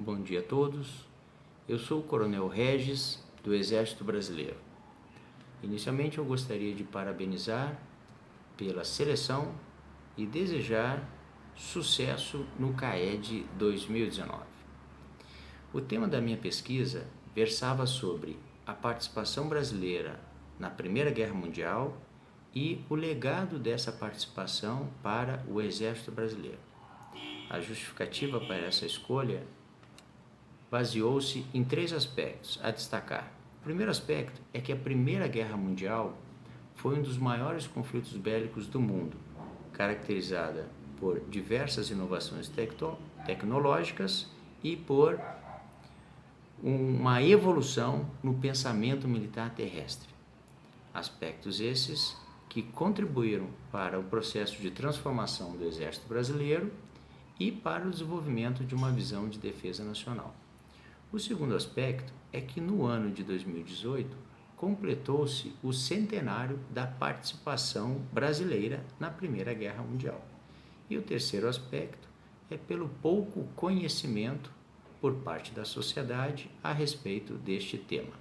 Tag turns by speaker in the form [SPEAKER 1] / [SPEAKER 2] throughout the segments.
[SPEAKER 1] Bom dia a todos. Eu sou o Coronel Regis, do Exército Brasileiro. Inicialmente eu gostaria de parabenizar pela seleção e desejar sucesso no CAED 2019. O tema da minha pesquisa versava sobre a participação brasileira na Primeira Guerra Mundial e o legado dessa participação para o Exército Brasileiro. A justificativa para essa escolha baseou-se em 3 aspectos a destacar. O primeiro aspecto é que a Primeira Guerra Mundial foi um dos maiores conflitos bélicos do mundo, caracterizada por diversas inovações tecnológicas e por uma evolução no pensamento militar terrestre. Aspectos esses que contribuíram para o processo de transformação do Exército Brasileiro e para o desenvolvimento de uma visão de defesa nacional. O segundo aspecto é que no ano de 2018 completou-se o centenário da participação brasileira na Primeira Guerra Mundial. E o terceiro aspecto é pelo pouco conhecimento por parte da sociedade a respeito deste tema.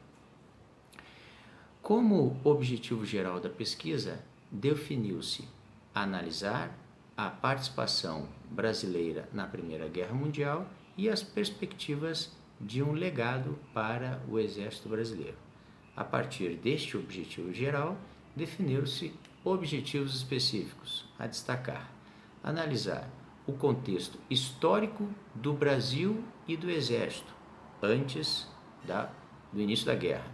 [SPEAKER 1] Como objetivo geral da pesquisa, definiu-se analisar a participação brasileira na Primeira Guerra Mundial e as perspectivas de um legado para o Exército Brasileiro. A partir deste objetivo geral, definiram-se objetivos específicos a destacar: analisar o contexto histórico do Brasil e do Exército antes do início da guerra,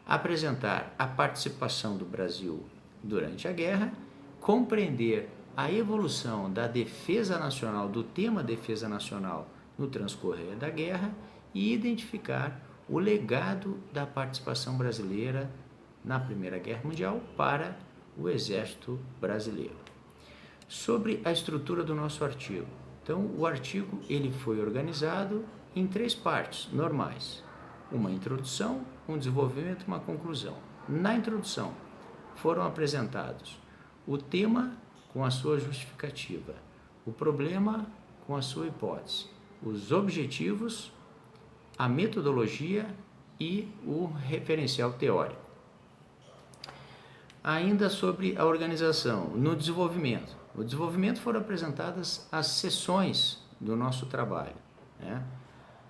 [SPEAKER 1] apresentar a participação do Brasil durante a guerra, compreender a evolução da defesa nacional, do tema defesa nacional no transcorrer da guerra e identificar o legado da participação brasileira na Primeira Guerra Mundial para o Exército Brasileiro. Sobre a estrutura do nosso artigo. Então, o artigo ele foi organizado em 3 partes normais: uma introdução, um desenvolvimento e uma conclusão. Na introdução, foram apresentados o tema com a sua justificativa, o problema com a sua hipótese, os objetivos, a metodologia e o referencial teórico. Ainda sobre a organização, no desenvolvimento. No desenvolvimento foram apresentadas as sessões do nosso trabalho, né?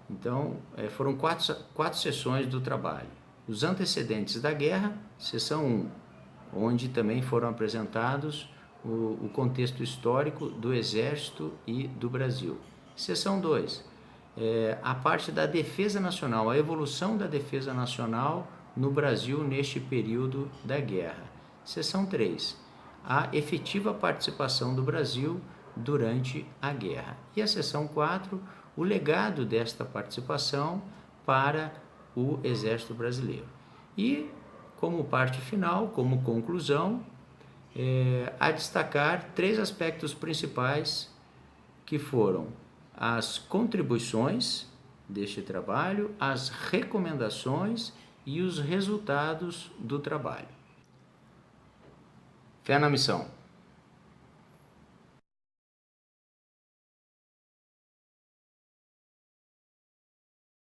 [SPEAKER 1] Então, foram quatro sessões do trabalho. Os antecedentes da guerra, sessão 1, onde também foram apresentados o contexto histórico do Exército e do Brasil. Sessão 2, a parte da defesa nacional, a evolução da defesa nacional no Brasil neste período da guerra. Seção 3, a efetiva participação do Brasil durante a guerra. E a seção 4, o legado desta participação para o Exército Brasileiro. E, como parte final, como conclusão, a destacar 3 aspectos principais que foram as contribuições deste trabalho, as recomendações e os resultados do trabalho. Fé na missão.